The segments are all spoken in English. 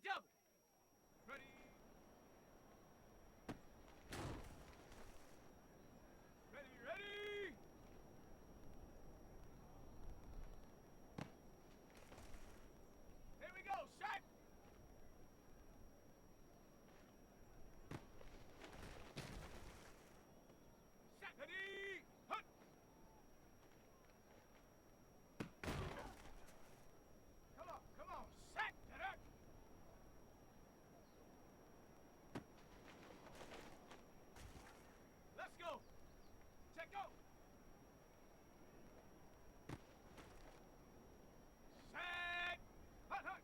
double. Ready. Ready, ready. Here we go, set. Set. Ready. Hut. Come on, set. Get up. Let's go. Check go. Set. Hut, hut.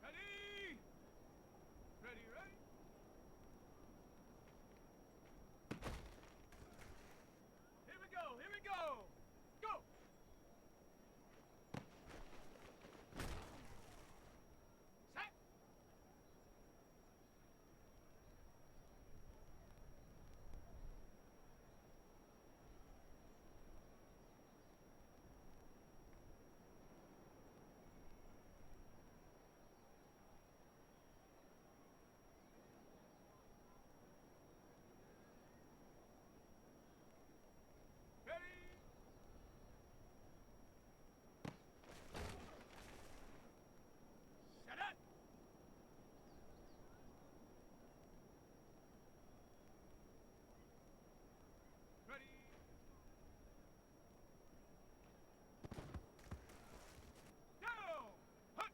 Ready. Ready, ready. Here we go, here we go. Go. Set. Ready. Set it. Ready. Go. Hut.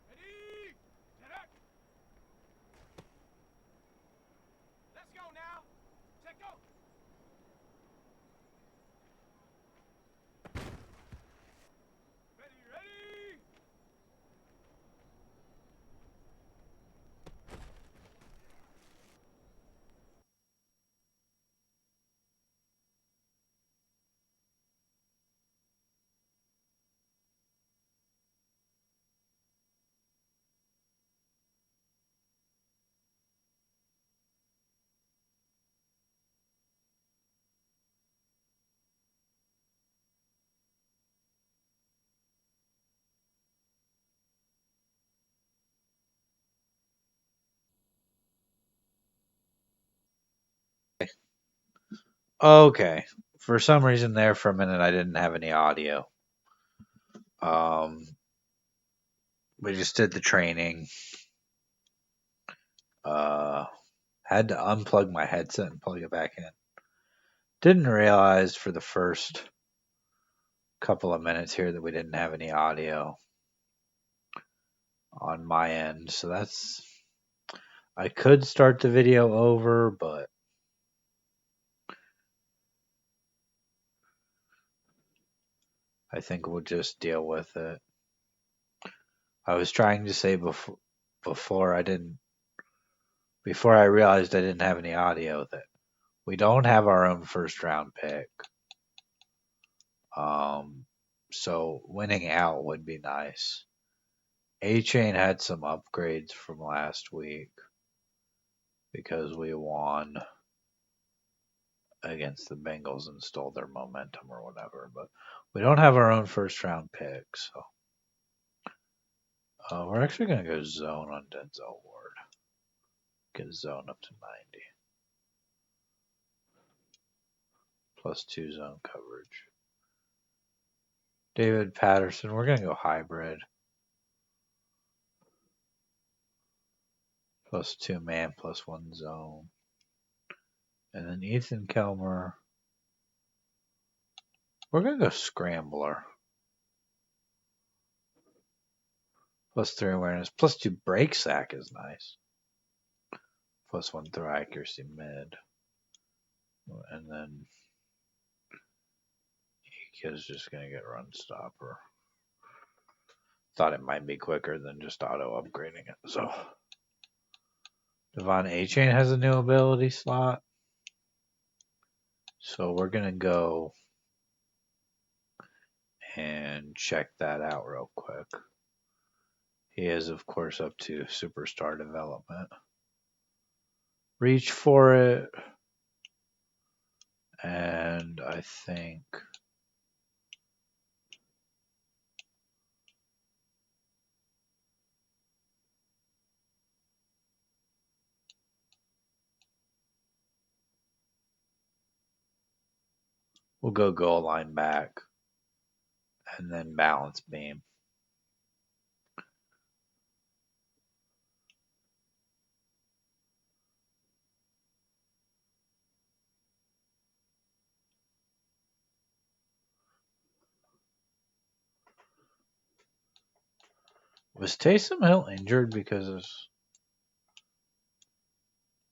Ready. Set it. Let's go now. Check go. Ready, ready. Okay. For some reason there for a minute I didn't have any audio. Um we just did the training. Had to unplug my headset and plug it back in. Didn't realize for the first couple of minutes here that we didn't have any audio on my end. So that's I could start the video over, but I think we'll just deal with it. I was trying to say before I realized I didn't have any audio that we don't have our own first round pick. So winning out would be nice. A-Chain had some upgrades from last week because we won against the Bengals and stole their momentum or whatever, but we don't have our own first round pick, so we're actually going to go zone on Denzel Ward. Get zone up to 90. +2 zone coverage. David Patterson, we're going to go hybrid. +2 man, +1 zone. And then Ethan Kelmer, we're going to go scrambler. +3 awareness, +2 break sack is nice. +1 throw accuracy mid. And then Ika's just going to get run stopper. Thought it might be quicker than just auto upgrading it. So Devon A-Chain has a new ability slot. So we're going to go and check that out real quick. He is, of course, up to superstar development. Reach for it. And I think we'll go goal line back and then balance beam. Was Taysom Hill injured? Because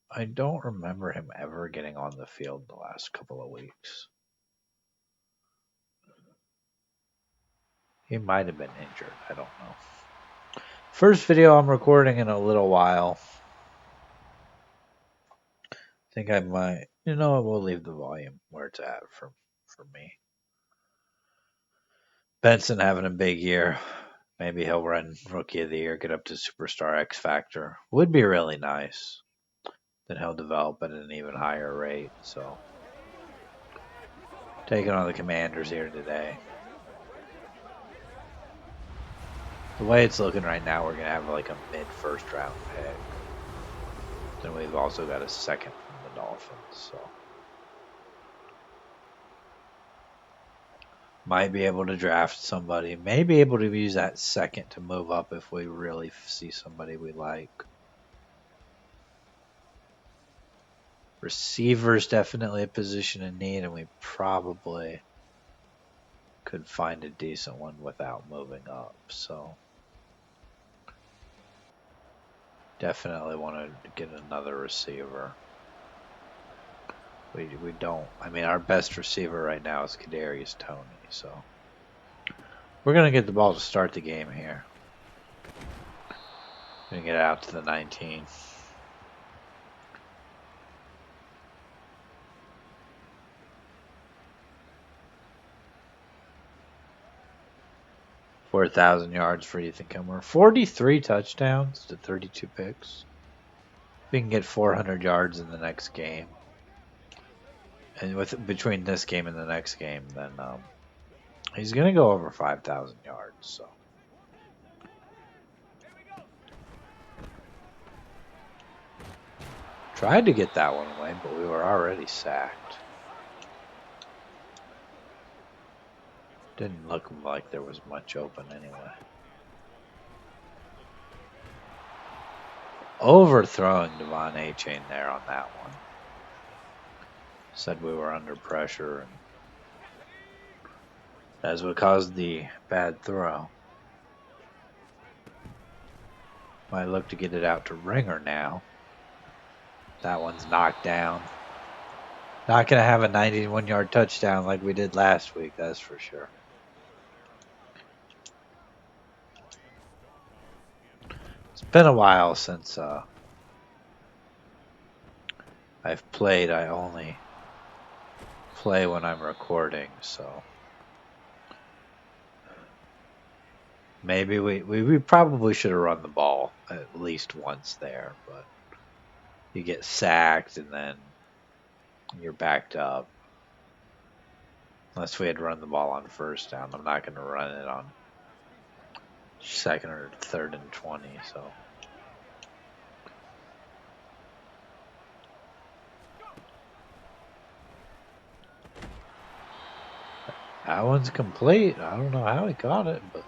I don't remember him ever getting on the field the last couple of weeks. He might have been injured. I don't know. First video I'm recording in a little while. Think I might. You know what? We'll leave the volume where it's at for me. Benson having a big year. Maybe he'll run Rookie of the Year, get up to Superstar X Factor. Would be really nice. Then he'll develop at an even higher rate. So, taking on the Commanders here today. The way it's looking right now, we're going to have like a mid-first round pick. Then we've also got a second from the Dolphins. So, might be able to draft somebody. May be able to use that second to move up if we really see somebody we like. Receivers definitely a position in need, and we probably could find a decent one without moving up. So definitely want to get another receiver. We don't. I mean, our best receiver right now is Kadarius Toney. So we're gonna get the ball to start the game here. Gonna get out to the 19. $4,000 yards for Ethan Kilmer. 43 touchdowns to 32 picks. We can get 400 yards in the next game. And between this game and the next game, then he's going to go over 5,000 yards. So tried to get that one away, but we were already sacked. Didn't look like there was much open anyway. Overthrowing Devon A-Chain there on that one. Said we were under pressure, and that's what caused the bad throw. Might look to get it out to Ringer now. That one's knocked down. Not going to have a 91-yard touchdown like we did last week, that's for sure. It's been a while since I've played. I only play when I'm recording, so maybe we probably should have run the ball at least once there, but you get sacked and then you're backed up. Unless we had run the ball on first down. I'm not going to run it on second or third and 20, so. That one's complete. I don't know how he caught it, but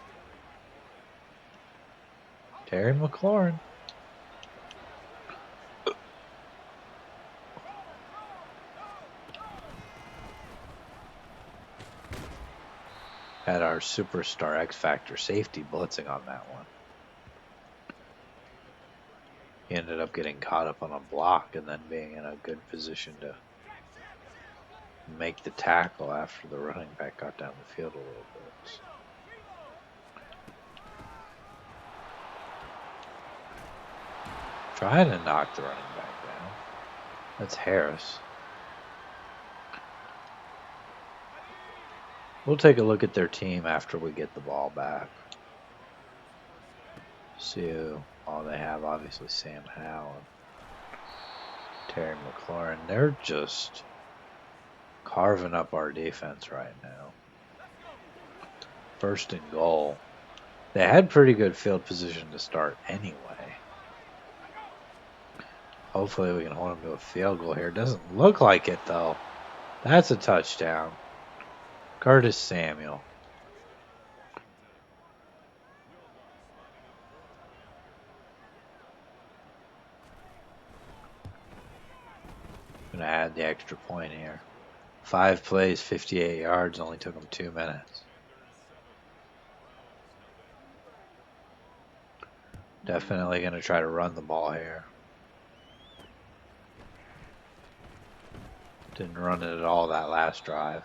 Terry McLaurin. Had our superstar X Factor safety blitzing on that one. He ended up getting caught up on a block and then being in a good position to make the tackle after the running back got down the field a little bit. Trying to knock the running back down. That's Harris. We'll take a look at their team after we get the ball back. See who all they have. Obviously Sam Howell and Terry McLaurin. They're just carving up our defense right now. First and goal. They had pretty good field position to start anyway. Hopefully we can hold them to a field goal here. Doesn't look like it though. That's a touchdown. Curtis Samuel. Gonna add the extra point here. 5 plays, 58 yards, only took him 2 minutes. Definitely going to try to run the ball here. Didn't run it at all that last drive.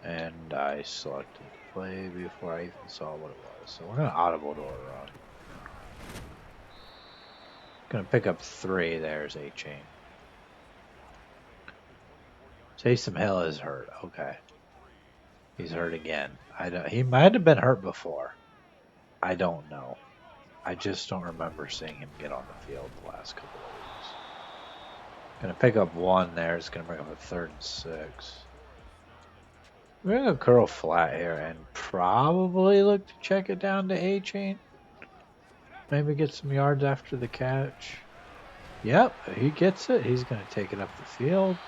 And I selected the play before I even saw what it was. So we're going to audible to a run. Going to pick up 3. There's A-Chain. Taysom Hill is hurt. Okay. He's hurt again. He might have been hurt before. I don't know. I just don't remember seeing him get on the field the last couple of weeks. Gonna pick up 1 there. It's gonna bring up a 3rd and 6. We're gonna curl flat here and probably look to check it down to A-Chain. Maybe get some yards after the catch. Yep, he gets it. He's gonna take it up the field.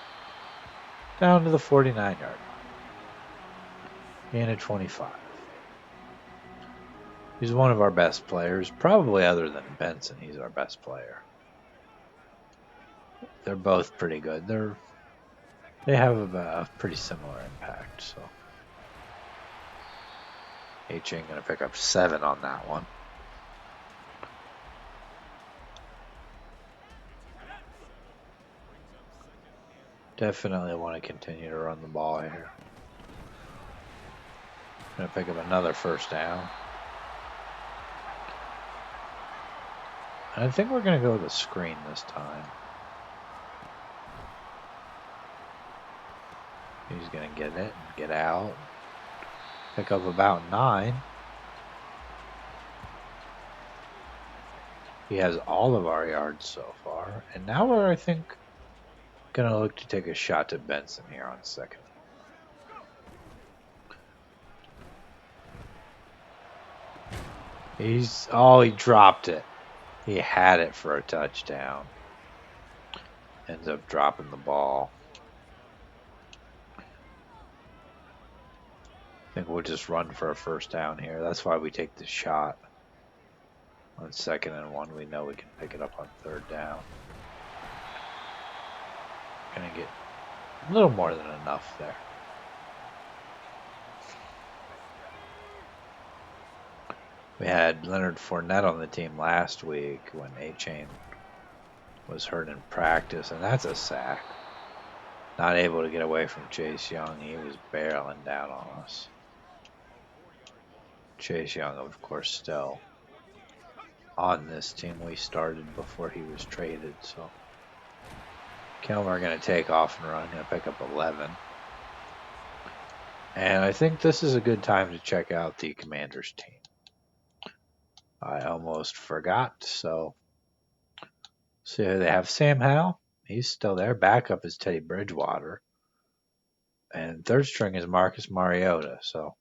Down to the 49-yard line. And a 25. He's one of our best players, probably other than Benson. He's our best player. They're both pretty good. They have a pretty similar impact. So H-Chain gonna pick up 7 on that one. Definitely want to continue to run the ball here. Gonna pick up another 1st down. I think we're going to go with a screen this time. He's going to get it and get out. Pick up about 9. He has all of our yards so far. And now we're, I think, going to look to take a shot to Benson here on 2nd. He dropped it. He had it for a touchdown. Ends up dropping the ball. I think we'll just run for a 1st down here. That's why we take the shot. On 2nd and 1, we know we can pick it up on 3rd down. Gonna get a little more than enough there. We had Leonard Fournette on the team last week when A-Chain was hurt in practice, and that's a sack. Not able to get away from Chase Young. He was barreling down on us. Chase Young, of course, still on this team. We started before he was traded, so Kelmer going to take off and run. Going to pick up 11. And I think this is a good time to check out the Commanders team. I almost forgot, so they have Sam Howell. He's still there. Backup is Teddy Bridgewater. And 3rd string is Marcus Mariota, so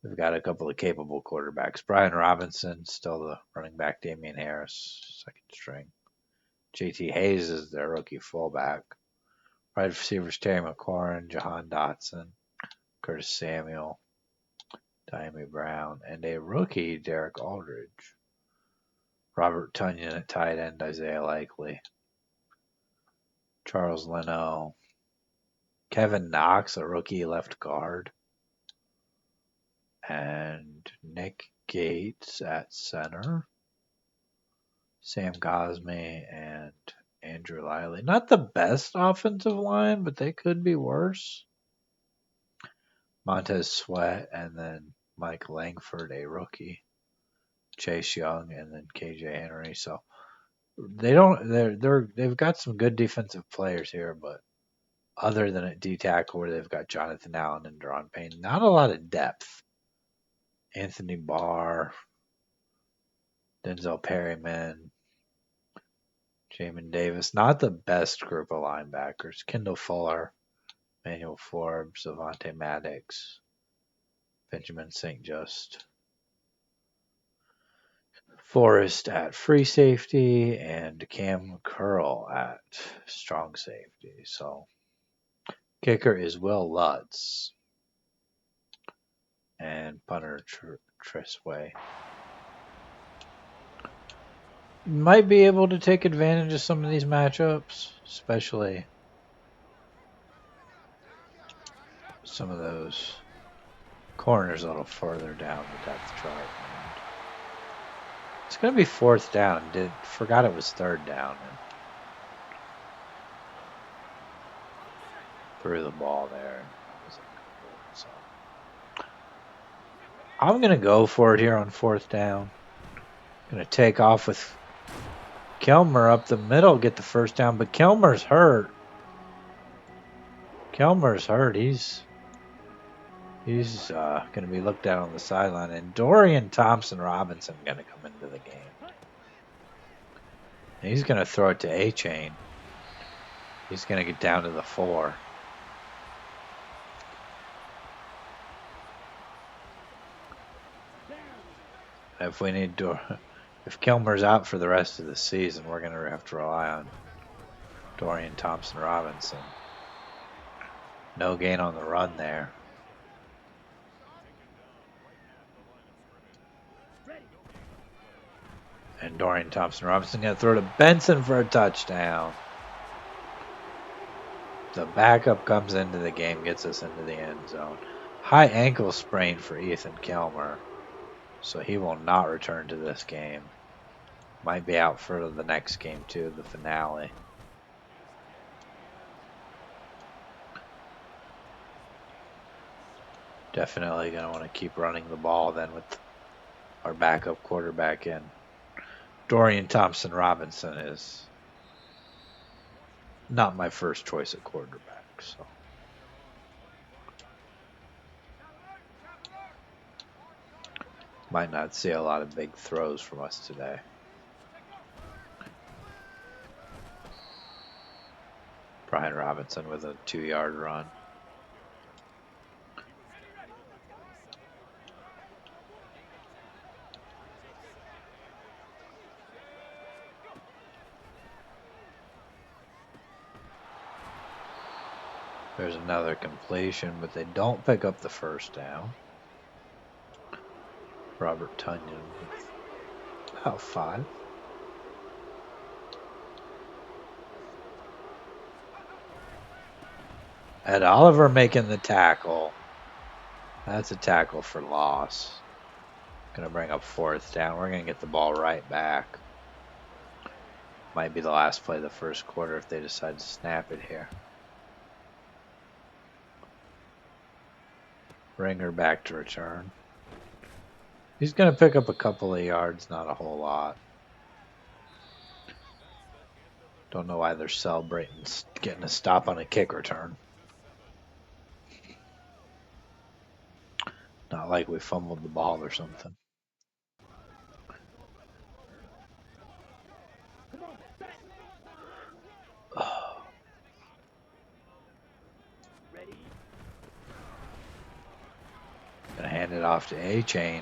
we've got a couple of capable quarterbacks. Brian Robinson, still the running back. Damian Harris, 2nd string. JT Hayes is their rookie fullback. Wide receivers Terry McLaurin, Jahan Dotson, Curtis Samuel, Diami Brown, and a rookie, Derek Aldridge. Robert Tunyon at tight end, Isaiah Likely. Charles Leno. Kevin Knox, a rookie left guard. And Nick Gates at center. Sam Cosme and Andrew Liley. Not the best offensive line, but they could be worse. Montez Sweat and then Mike Langford, a rookie. Chase Young and then KJ Henry. So they've got some good defensive players here, but other than at D tackle where they've got Jonathan Allen and Deron Payne, not a lot of depth. Anthony Barr, Denzel Perryman, Jamin Davis. Not the best group of linebackers. Kendall Fuller, Manuel Forbes, Avante Maddox, Benjamin St. Just. Forrest at free safety and Cam Curl at strong safety. So kicker is Will Lutz and punter Trisway. Might be able to take advantage of some of these matchups, especially some of those corners a little further down the depth chart. It's going to be fourth down. Forgot it was third down. And threw the ball there. So I'm going to go for it here on fourth down. Going to take off with Kelmer up the middle, get the first down. But Kelmer's hurt. He's going to be looked at on the sideline. And Dorian Thompson-Robinson going to come into the game. And he's going to throw it to A-Chain. He's going to get down to the 4. If Kilmer's out for the rest of the season, we're going to have to rely on Dorian Thompson-Robinson. No gain on the run there. And Dorian Thompson-Robinson going to throw to Benson for a touchdown. The backup comes into the game, gets us into the end zone. High ankle sprain for Ethan Kelmer, so he will not return to this game. Might be out for the next game too, the finale. Definitely going to want to keep running the ball then with our backup quarterback in. Dorian Thompson-Robinson is not my first choice at quarterback, so. Might not see a lot of big throws from us today. Brian Robinson with a 2-yard run. There's another completion, but they don't pick up the first down. Robert Tunyon with about 5. Ed Oliver making the tackle. That's a tackle for loss. Going to bring up fourth down. We're going to get the ball right back. Might be the last play of the first quarter if they decide to snap it here. Ringer back to return. He's going to pick up a couple of yards, not a whole lot. Don't know why they're celebrating getting a stop on a kick return. Not like we fumbled the ball or something. Oh. Gonna hand it off to A-Chain.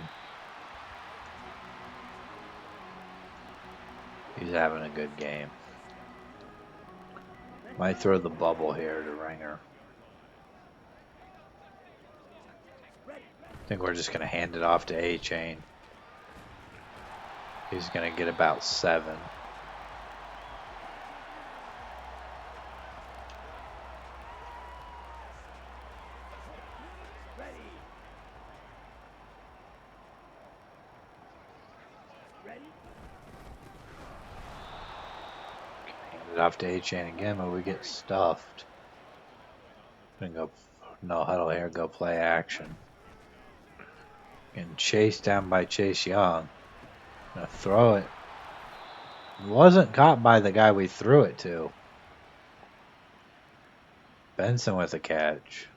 He's having a good game. Might throw the bubble here to Ringer. I think we're just going to hand it off to A-Chain. He's going to get about 7. Hand it off to A-Chain again, but we get stuffed. Gonna go no huddle here, go play action. Getting chased down by Chase Young. Gonna throw it. Wasn't caught by the guy we threw it to. Benson with a catch.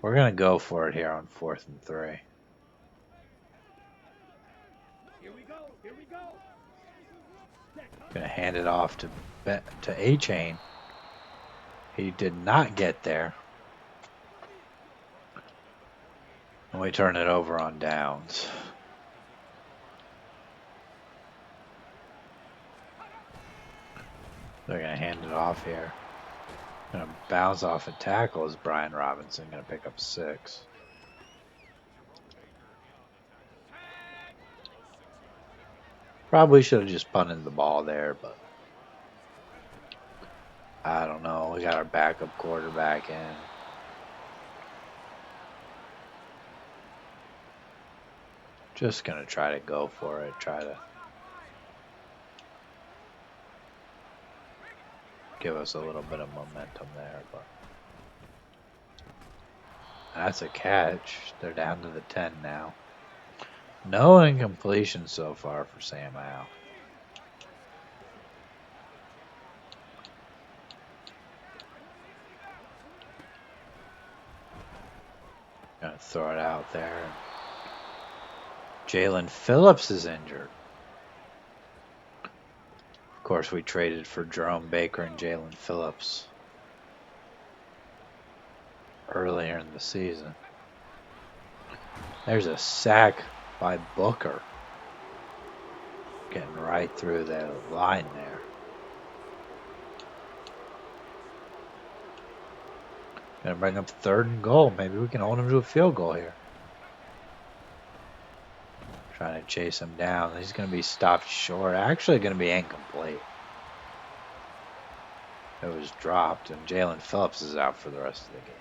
We're gonna go for it here on 4th and 3. Gonna hand it off to A-Chain. He did not get there. And we turn it over on downs. They're gonna hand it off here. Gonna bounce off a tackle. Is Brian Robinson gonna pick up 6? Probably should have just punted the ball there, but I don't know. We got our backup quarterback in. Just gonna try to go for it. Try to give us a little bit of momentum there, but that's a catch. They're down to the 10 now. No incompletion so far for Sam Howell. Gonna throw it out there. Jalen Phillips is injured. Of course, we traded for Jerome Baker and Jalen Phillips earlier in the season. There's a sack by Booker. Getting right through the line there. Gonna bring up 3rd and goal. Maybe we can hold him to a field goal here. Trying to chase him down. He's gonna be stopped short. Actually gonna be incomplete. It was dropped, and Jalen Phillips is out for the rest of the game.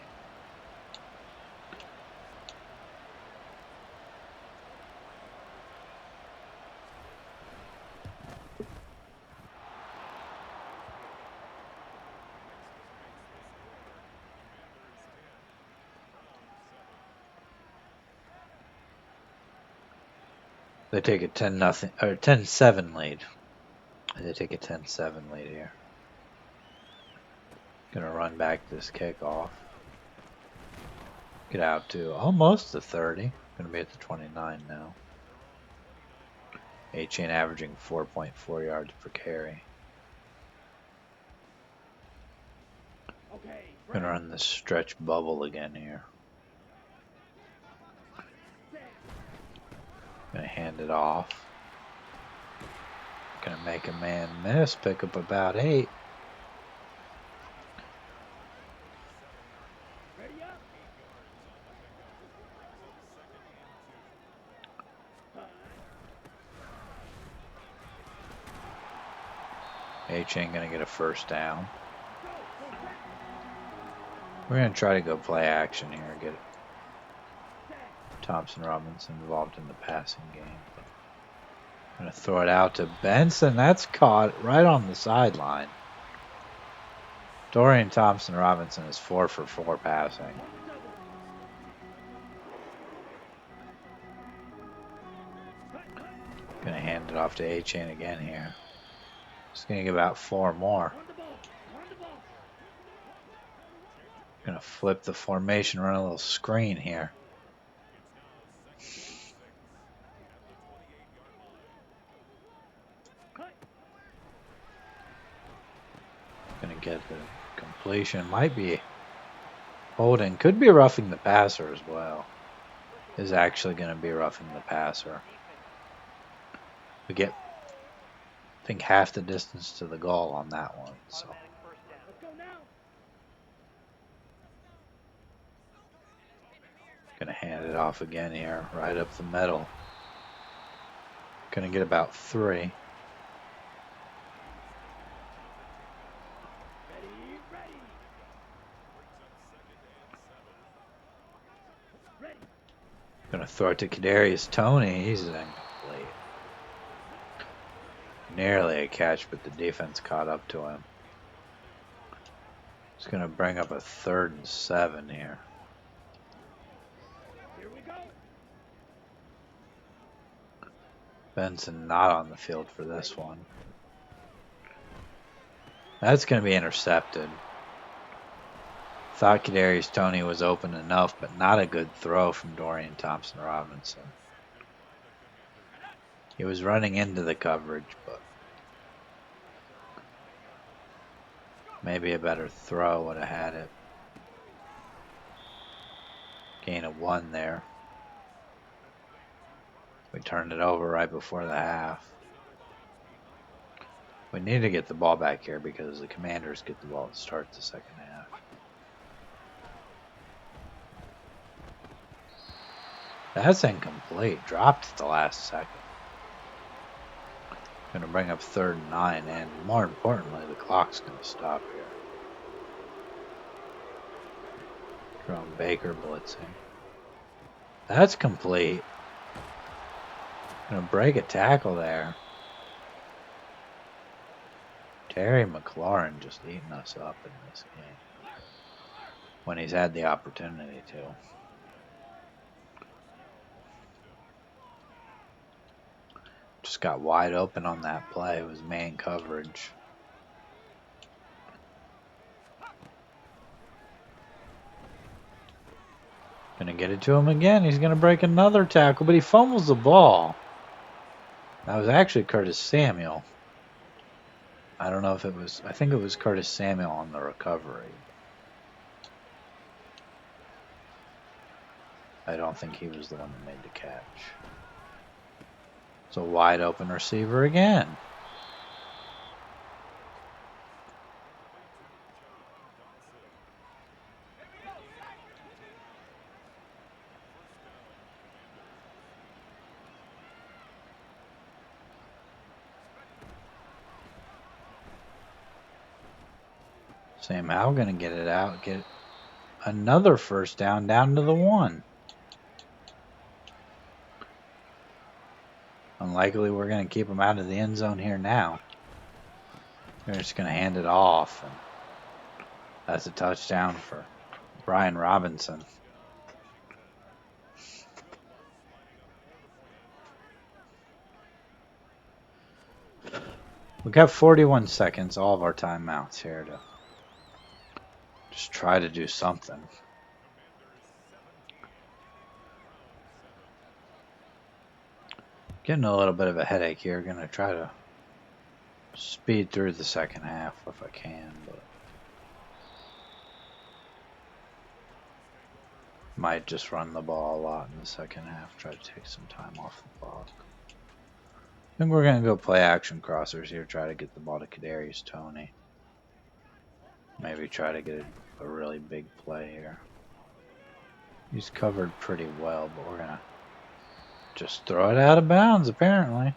They take a 10-0 or 10-7 lead. They take a 10-7 lead here. Gonna run back this kickoff. Get out to almost the 30. Gonna be at the 29 now. A-Chain averaging 4.4 yards per carry. Gonna run the stretch bubble again here. Gonna hand it off. Gonna make a man miss. Pick up about 8. A-Chain gonna get a 1st down. We're gonna try to go play action here. Get Thompson Robinson involved in the passing game. Gonna throw it out to Benson. That's caught right on the sideline. Dorian Thompson Robinson is 4 for 4 passing. Gonna hand it off to A-Chain again here. Just gonna give out 4 more. Gonna flip the formation, run a little screen here. Gonna get the completion. Might be holding. Could be roughing the passer as well. Is actually gonna be roughing the passer. We get, I think, half the distance to the goal on that one. So. Gonna hand it off again here, right up the middle. Gonna get about 3. Gonna throw it to Kadarius Toney. He's incomplete. Nearly a catch, but the defense caught up to him. It's gonna bring up a 3rd and 7 here. Benson not on the field for this one. That's going to be intercepted. Thought Kadarius Toney was open enough, but not a good throw from Dorian Thompson Robinson. He was running into the coverage, but Maybe a better throw would have had it. Gain of 1 there. We turned it over right before the half. We need to get the ball back here because the Commanders get the ball to start the second half. That's incomplete. Dropped at the last second. Going to bring up 3rd and 9, and more importantly, the clock's going to stop here. Jerome Baker blitzing. That's complete. Going to break a tackle there. Terry McLaurin just eating us up in this game when he's had the opportunity to. Just got wide open on that play. It was man coverage. Gonna get it to him again. He's gonna break another tackle, but he fumbles the ball. That was actually Curtis Samuel. I don't know if it was, I think it was Curtis Samuel on the recovery. I don't think he was the one that made the catch. It's a wide open receiver again. Sam Howell gonna get it out, get another first down to the 1. Unlikely we're going to keep him out of the end zone here now. They're just going to hand it off. And that's a touchdown for Brian Robinson. We got 41 seconds, all of our timeouts here to just try to do something. Getting a little bit of a headache here. Going to try to speed through the second half if I can, but might just run the ball a lot in the second half. Try to take some time off the clock. I think we're going to go play action crossers here. Try to get the ball to Kadarius Toney. Maybe try to get a really big play here. He's covered pretty well, but we're going to just throw it out of bounds, apparently.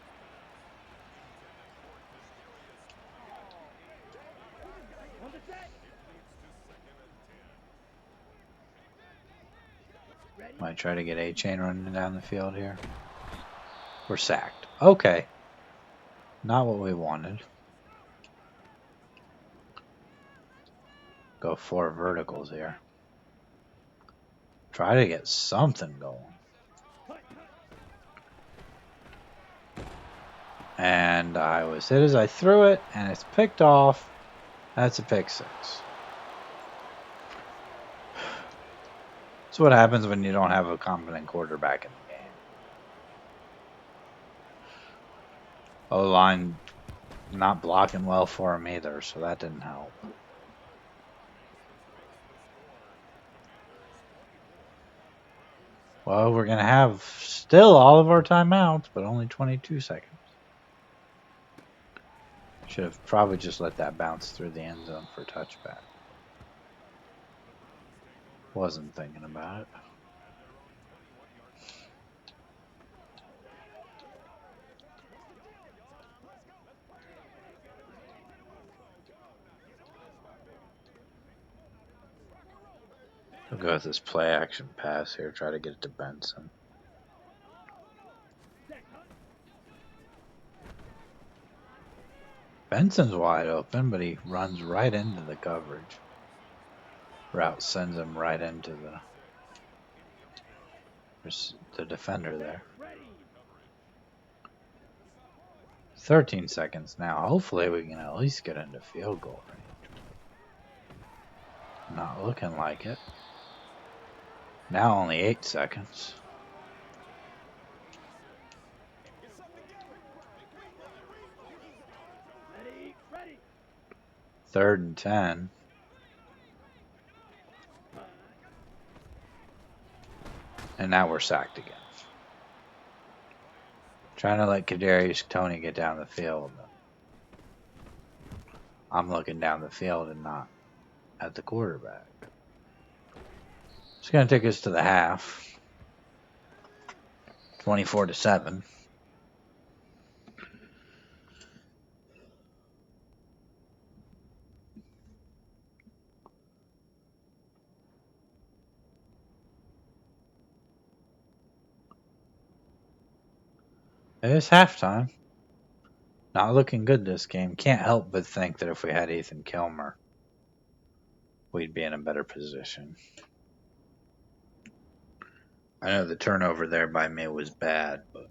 Might try to get A-Chain running down the field here. We're sacked. Okay. Not what we wanted. Go 4 verticals here. Try to get something going. And I was hit as I threw it, and it's picked off. That's a pick 6. That's what happens when you don't have a competent quarterback in the game. O-line not blocking well for him either, so that didn't help. Well, we're going to have still all of our timeouts, but only 22 seconds. Should have probably just let that bounce through the end zone for a touchback. Wasn't thinking about it. We'll go with this play action pass here, try to get it to Benson. Benson's wide open, but he runs right into the coverage. Route sends him right into the defender there. 13 seconds now. Hopefully we can at least get into field goal range. Not looking like it. Now only 8 seconds. 3rd and 10. And now we're sacked again. Trying to let Kadarius Toney get down the field. I'm looking down the field and not at the quarterback. It's going to take us to the half. 24-7. It is halftime. Not looking good this game. Can't help but think that if we had Ethan Kilmer, we'd be in a better position. I know the turnover there by me was bad, but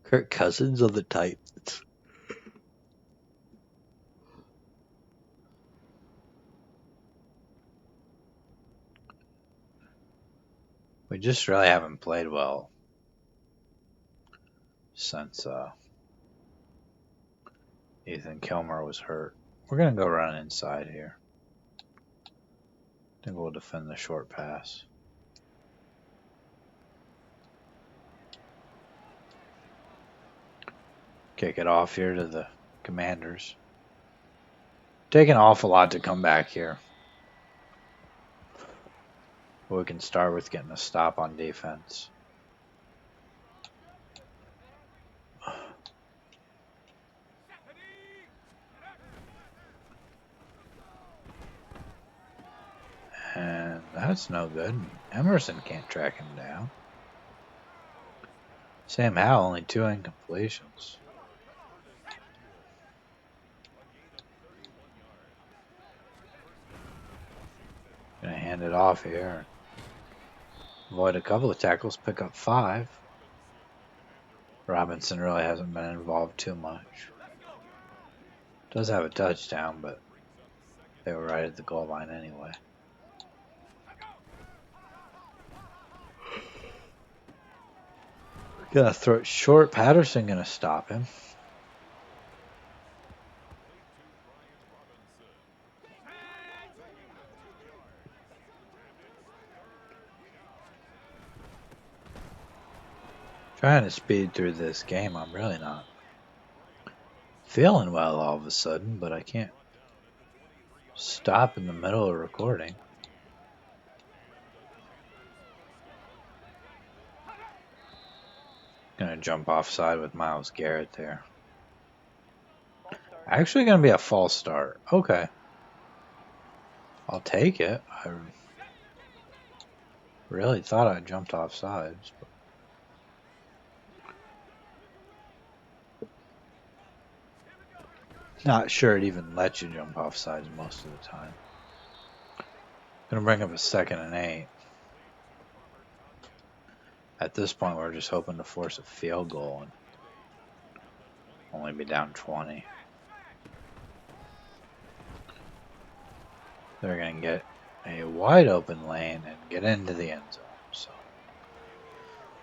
Kirk Cousins of the Titans. We just really haven't played well since Ethan Kilmer was hurt. We're going to go run inside here. I think we'll defend the short pass. Kick it off here to the Commanders. Take an awful lot to come back here. We can start with getting a stop on defense. And that's no good. Emerson can't track him down. Sam Howell, only 2 incompletions. Gonna hand it off here. Avoid a couple of tackles, pick up 5. Robinson really hasn't been involved too much. Does have a touchdown, but they were right at the goal line anyway. Gonna throw it short. Patterson gonna stop him. Trying to speed through this game. I'm really not feeling well all of a sudden, but I can't stop in the middle of recording. Gonna jump offside with Myles Garrett there. Actually gonna be a false start. Okay. I'll take it. I really thought I jumped offsides. But not sure it even lets you jump offsides most of the time. Gonna bring up a 2nd and 8. At this point, we're just hoping to force a field goal and only be down 20. They're going to get a wide open lane and get into the end zone. So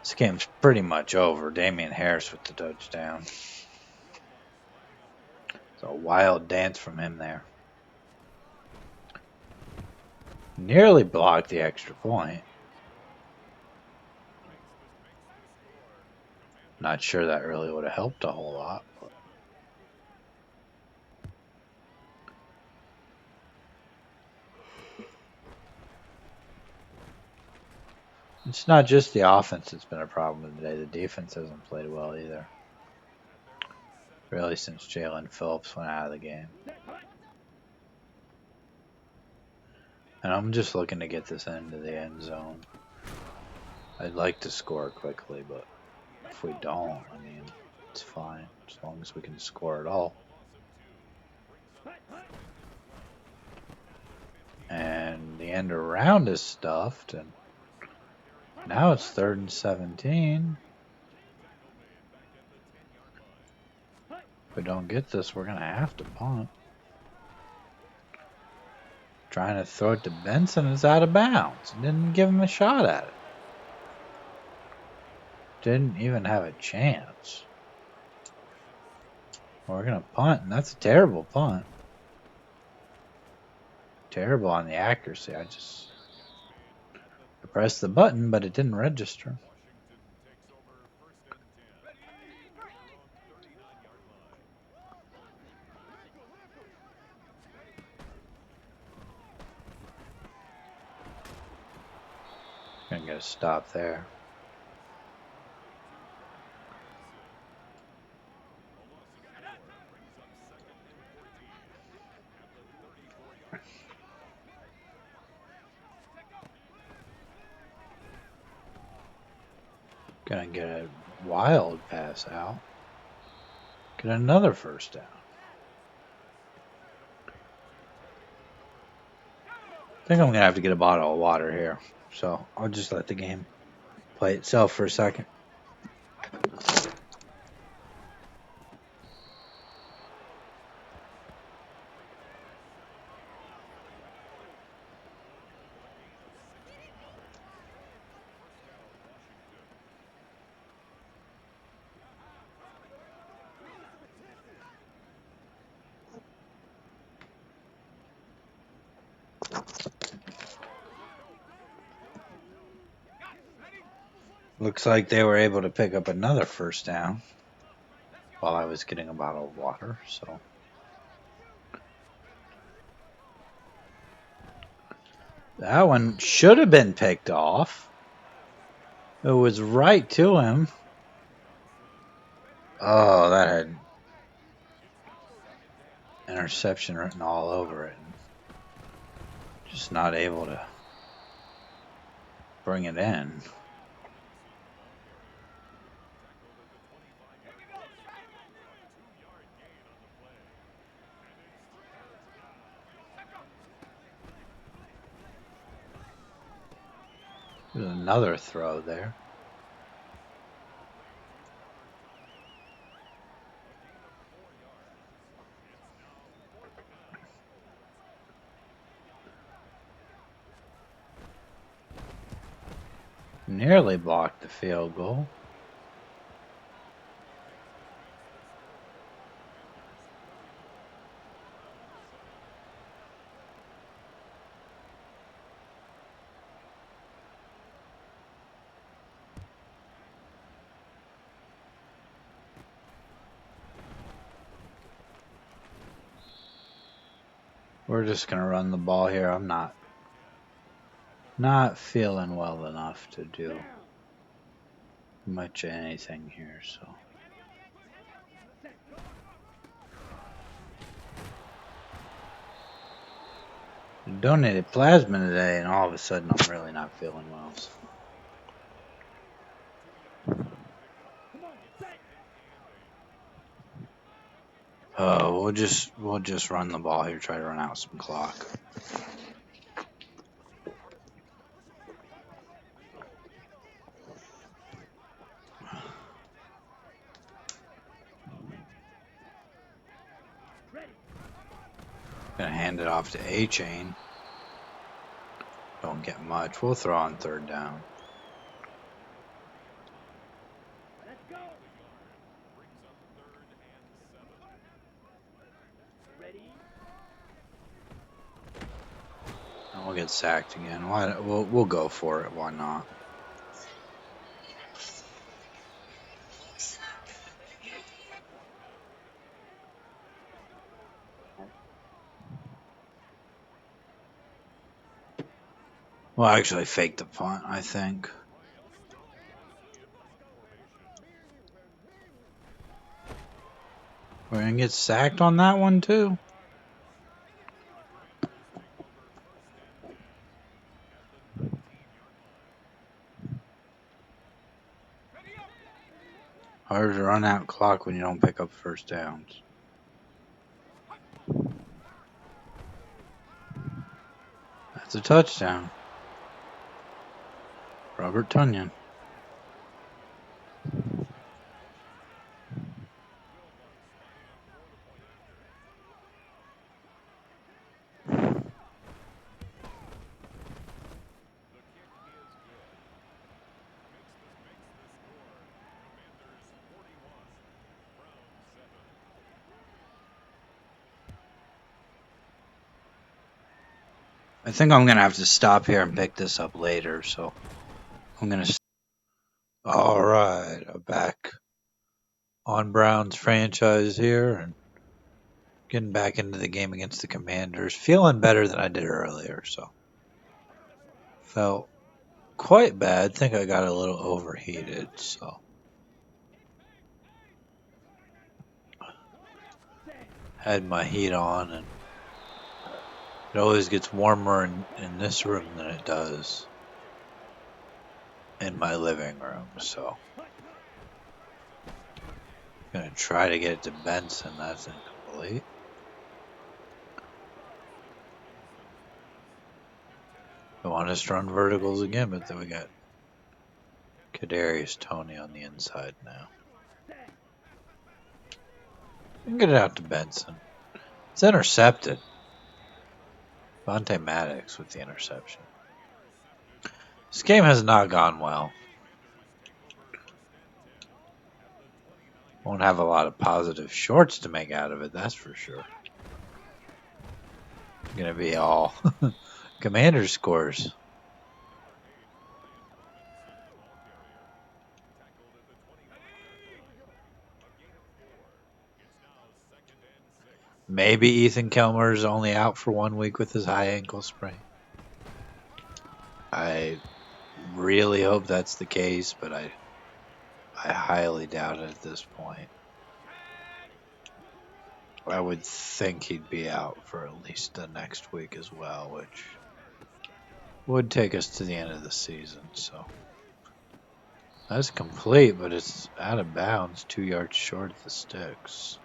this game's pretty much over. Damian Harris with the touchdown. It's a wild dance from him there. Nearly blocked the extra point. Not sure that really would have helped a whole lot. But it's not just the offense that's been a problem today. The defense hasn't played well either. Really since Jalen Phillips went out of the game. And I'm just looking to get this into the end zone. I'd like to score quickly, but if we don't, I mean, it's fine. As long as we can score at all. And end around is stuffed, and now it's 3rd and 17. If we don't get this, we're going to have to punt. Trying to throw it to Benson is out of bounds. Didn't give him a shot at it. Didn't even have a chance. We're going to punt, and that's a terrible punt. Terrible on the accuracy. I pressed the button, but it didn't register. Gonna get a stop there. Gonna get a wild pass out. Get another first down. I think I'm gonna have to get a bottle of water here. So I'll just let the game play itself for a second. Looks like they were able to pick up another first down while I was getting a bottle of water. So that one should have been picked off. It was right to him. Oh, that had interception written all over it. Just not able to bring it in. There's another throw there. Nearly blocked the field goal. We're just gonna run the ball here. I'm not feeling well enough to do much of anything here, so. I donated plasma today, and all of a sudden I'm really not feeling well. So. We'll just run the ball here, try to run out some clock. Gonna hand it off to A-Chain. Don't get much. We'll throw on 3rd down. And we'll get sacked again. We'll go for it. Why not? We'll actually fake the punt, I think. We're gonna get sacked on that one too. Hard to run out clock when you don't pick up first downs. That's It's a touchdown. Robert Tunyon. I think I'm going to have to stop here and pick this up later, so I'm going to... Alright, I'm back on Brown's franchise here and getting back into the game against the Commanders. Feeling better than I did earlier, so felt quite bad. Think I got a little overheated, so had my heat on, and it always gets warmer in this room than it does in my living room, so gonna try to get it to Benson. That's incomplete. I want us to run verticals again, but then we got Kadarius Toney on the inside now. And get it out to Benson. It's intercepted. Vontae Maddox with the interception. This game has not gone well. Won't have a lot of positive shorts to make out of it, that's for sure. Gonna be all Commander scores. Maybe Ethan Kelmer's only out for 1 week with his high ankle sprain. I really hope that's the case, but I highly doubt it at this point. I would think he'd be out for at least the next week as well, which would take us to the end of the season. So that's complete, but it's out of bounds, 2 yards short of the sticks.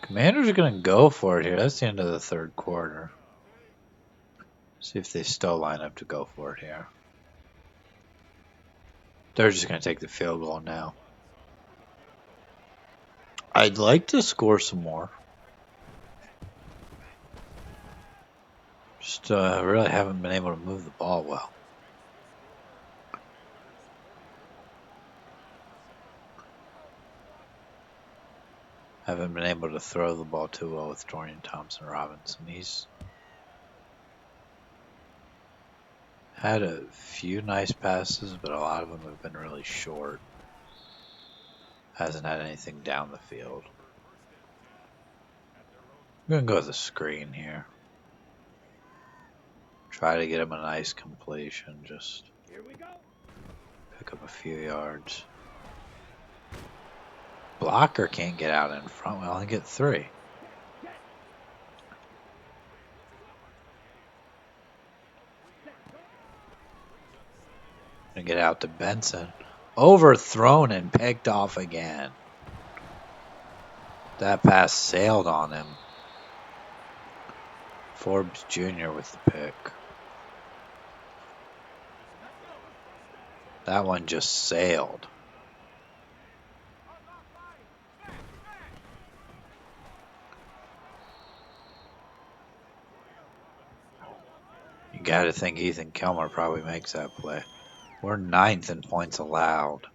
Commanders are going to go for it here. That's the end of the third quarter. See if they still line up to go for it here. They're just going to take the field goal now. I'd like to score some more. Just really haven't been able to move the ball well. Haven't been able to throw the ball too well with Dorian Thompson-Robinson. He's had a few nice passes, but a lot of them have been really short. Hasn't had anything down the field. I'm going to go with a screen here. Try to get him a nice completion. Just pick up a few yards. Blocker can't get out in front. We only get 3. Gonna get out to Benson. Overthrown and picked off again. That pass sailed on him. Forbes Jr. with the pick. That one just sailed. You got to think Ethan Kelmer probably makes that play. We're 9th in points allowed.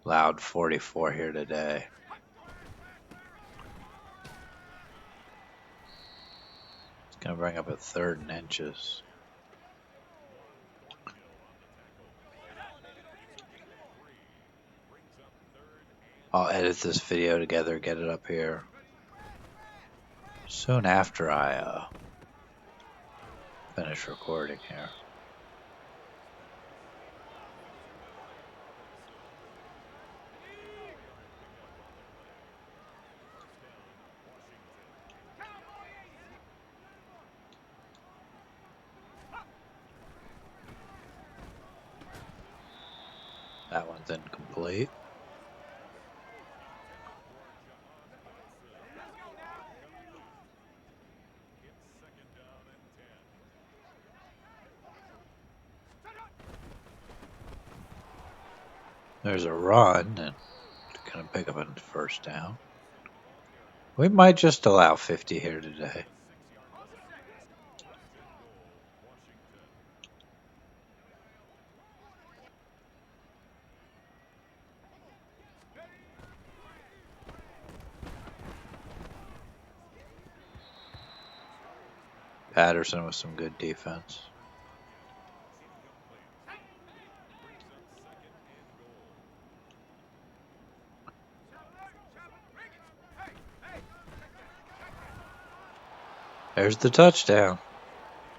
Allowed 44 here today. It's going to bring up a 3rd and inches. I'll edit this video together, get it up here soon after I finish recording here. That one's incomplete. There's a run and gonna pick up a first down. We might just allow 50 here today. Patterson with some good defense. There's the touchdown.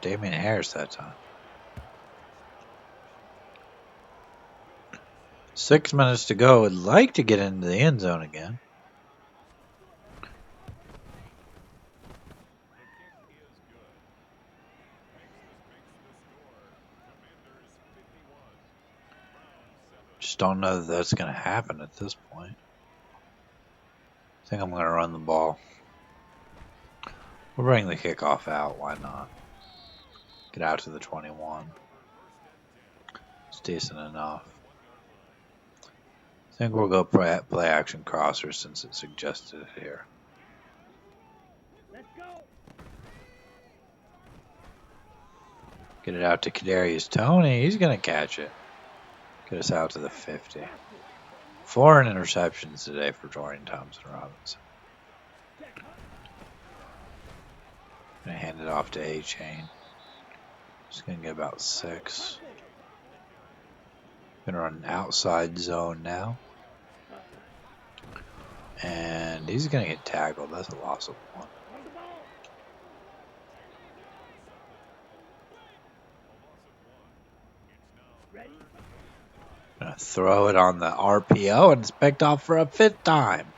Damian Harris that time. 6 minutes to go. Would like to get into the end zone again. Just don't know that that's going to happen at this point. I think I'm going to run the ball. We'll bring the kickoff out. Why not? Get out to the 21. It's decent enough. I think we'll go play action crosser since it suggested it here. Get it out to Kadarius Toney. He's going to catch it. Get us out to the 50. 4 interceptions today for Dorian Thompson-Robinson. Gonna hand it off to A-Chain. Just gonna get about 6. Gonna run an outside zone now. And he's gonna get tackled. That's a loss of 1. Gonna throw it on the RPO and it's picked off for a 5th time.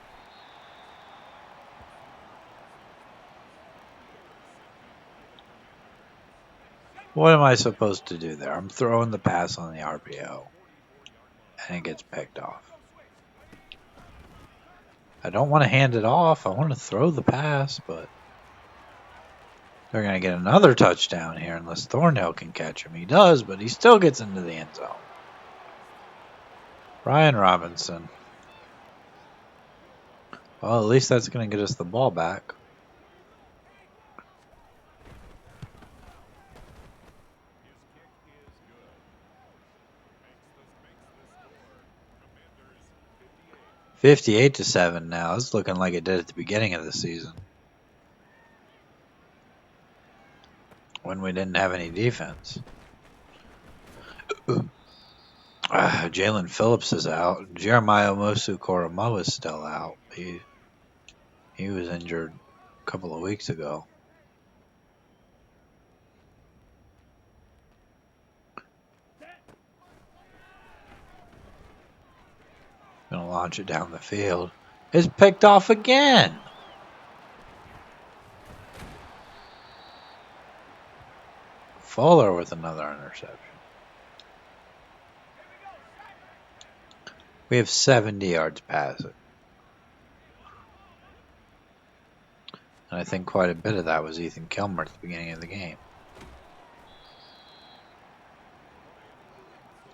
What am I supposed to do there? I'm throwing the pass on the RPO and it gets picked off. I don't want to hand it off. I want to throw the pass, but they're going to get another touchdown here unless Thornhill can catch him. He does, but he still gets into the end zone. Brian Robinson. Well, at least that's going to get us the ball back. $58-7 now. It's looking like it did at the beginning of the season, when we didn't have any defense. Jalen Phillips is out. Jeremiah Omosu-Koromoa is still out. He was injured a couple of weeks ago. Gonna launch it down the field. It's picked off again. Fuller with another interception. We have 70 yards passing. And I think quite a bit of that was Ethan Kilmer at the beginning of the game.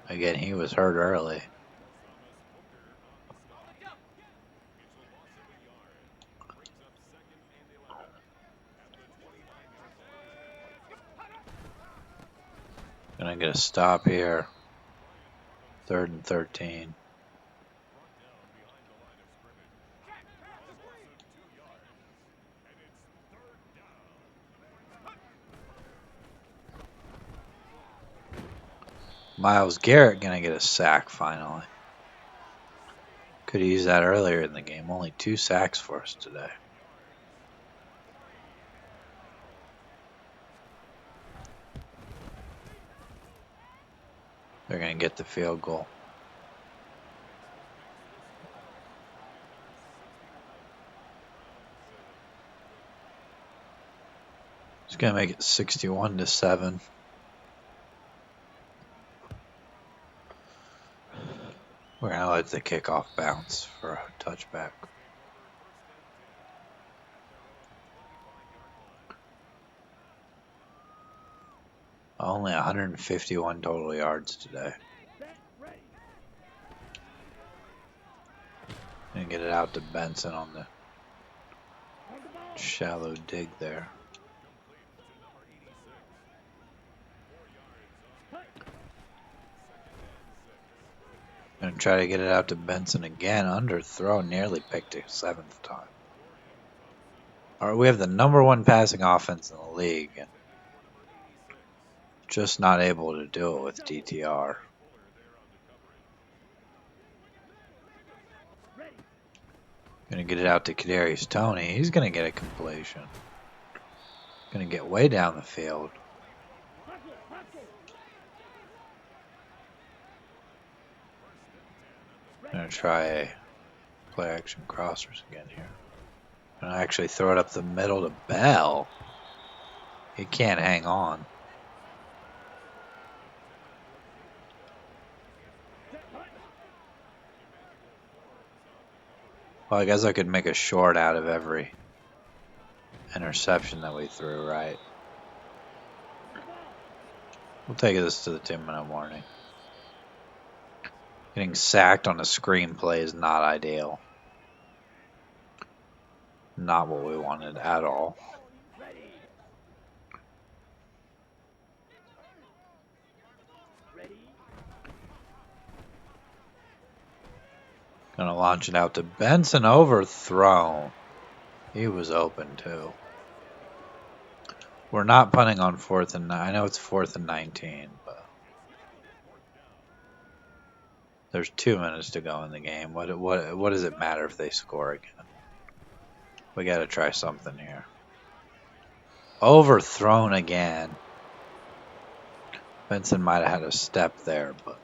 Again, he was hurt early. Gonna get a stop here. 3rd and 13. Myles Garrett gonna get a sack finally. Could have used that earlier in the game. Only 2 sacks for us today. They're going to get the field goal. It's going to make it 61-7. We're going to let the kickoff bounce for a touchback. Only 151 total yards today. Gonna get it out to Benson on the shallow dig there. Gonna try to get it out to Benson again. Underthrow, nearly picked it 7th time. Alright, we have the #1 passing offense in the league, and just not able to do it with DTR. Gonna get it out to Kadarius Toney. He's gonna get a completion. Gonna get way down the field. Gonna try play action crossers again here. Gonna actually throw it up the middle to Bell. He can't hang on. Well, I guess I could make a short out of every interception that we threw, right? We'll take this to the 2-minute warning. Getting sacked on a screen play is not ideal. Not what we wanted at all. Gonna launch it out to Benson, overthrown. He was open too. We're not punting on 4th and 9. I know it's 4th and 19, but there's 2 minutes to go in the game. What does it matter if they score again? We got to try something here. Overthrown again. Benson might have had a step there, but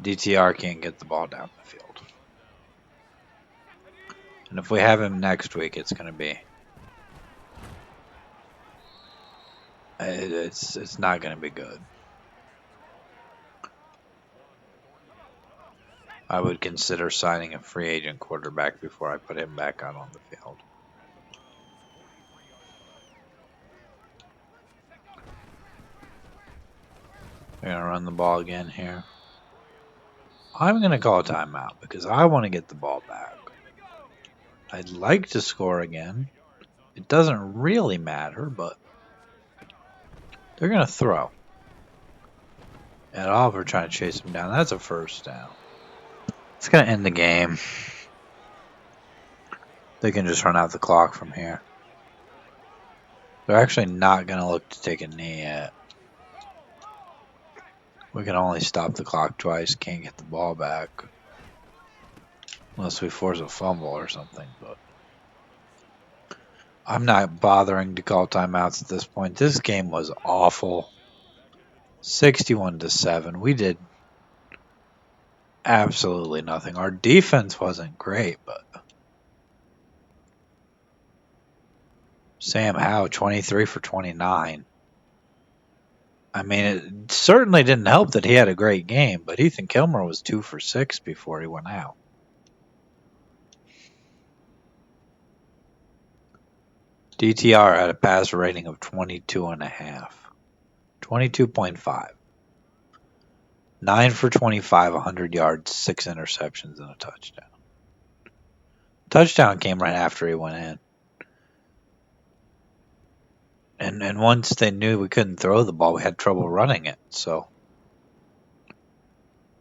DTR can't get the ball down the field. And if we have him next week, it's going to be... It's not going to be good. I would consider signing a free agent quarterback before I put him back out on the field. We're going to run the ball again here. I'm going to call a timeout because I want to get the ball back. I'd like to score again. It doesn't really matter, but they're going to throw. And Oliver trying to chase him down. That's a first down. It's going to end the game. They can just run out the clock from here. They're actually not going to look to take a knee yet. We can only stop the clock twice. Can't get the ball back. Unless we force a fumble or something. But I'm not bothering to call timeouts at this point. This game was awful. 61-7. We did absolutely nothing. Our defense wasn't great, but Sam Howe, 23 for 29. I mean, it certainly didn't help that he had a great game, but Ethan Kilmer was 2 for 6 before he went out. DTR had a passer rating of 22.5. 22.5. 9 for 25, 100 yards, 6 interceptions, and a touchdown. Touchdown came right after he went in. And once they knew we couldn't throw the ball, we had trouble running it. So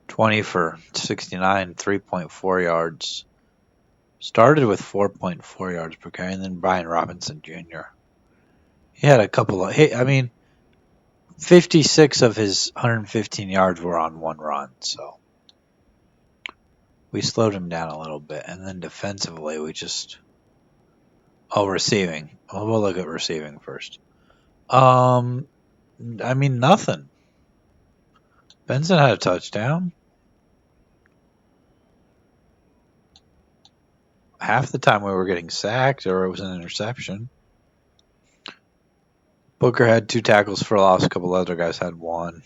20 for 69, 3.4 yards. Started with 4.4 yards per carry, and then Brian Robinson Jr. He had a couple of... 56 of his 115 yards were on one run, so we slowed him down a little bit. And then defensively, we just... Oh, receiving. Well, we'll look at receiving first. I mean, nothing. Benson had a touchdown. Half the time we were getting sacked or it was an interception. Booker had 2 tackles for loss. A couple other guys had 1.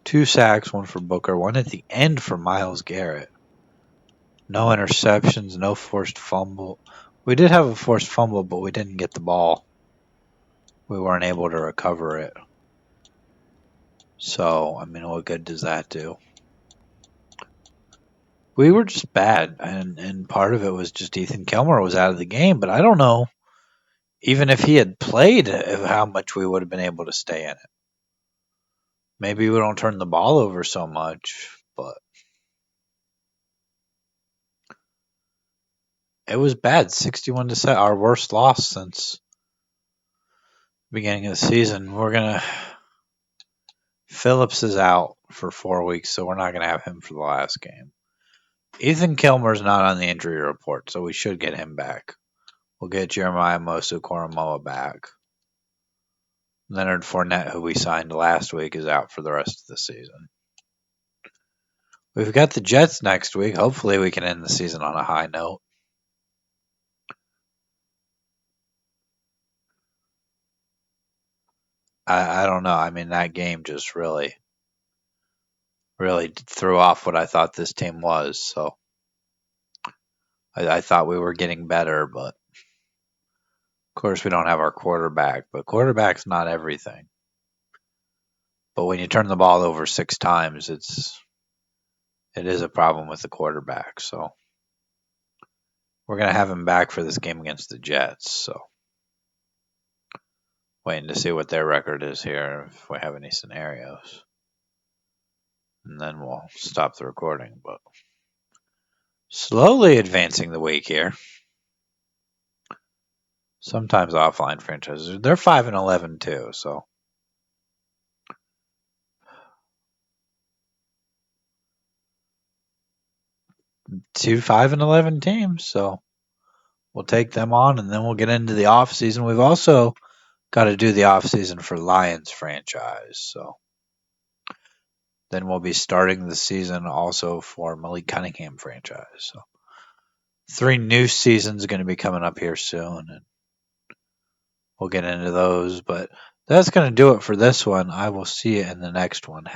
2 sacks, 1 for Booker, 1 at the end for Myles Garrett. No interceptions, no forced fumble. We did have a forced fumble, but we didn't get the ball. We weren't able to recover it. So, I mean, what good does that do? We were just bad, and part of it was just Ethan Kelmer was out of the game. But I don't know, even if he had played, how much we would have been able to stay in it. Maybe we don't turn the ball over so much, but it was bad. 61-7, our worst loss since the beginning of the season. Phillips is out for 4 weeks, so we're not gonna have him for the last game. Ethan Kilmer's not on the injury report, so we should get him back. We'll get Jeremiah Mosu-Koromoa back. Leonard Fournette, who we signed last week, is out for the rest of the season. We've got the Jets next week. Hopefully we can end the season on a high note. I don't know. I mean, that game just really threw off what I thought this team was. So I thought we were getting better, but of course we don't have our quarterback. But quarterback's not everything. But when you turn the ball over 6 times, it is a problem with the quarterback. So we're gonna have him back for this game against the Jets. So waiting to see what their record is here, if we have any scenarios, and then we'll stop the recording. But slowly advancing the week here. Sometimes offline franchises, they're 5-11 too. So 5-11 teams. So we'll take them on, and then we'll get into the off season. We've also got to do the off season for Lions franchise. So then we'll be starting the season also for Malik Cunningham franchise. So 3 new seasons going to be coming up here soon, and we'll get into those. But that's going to do it for this one. I will see you in the next one.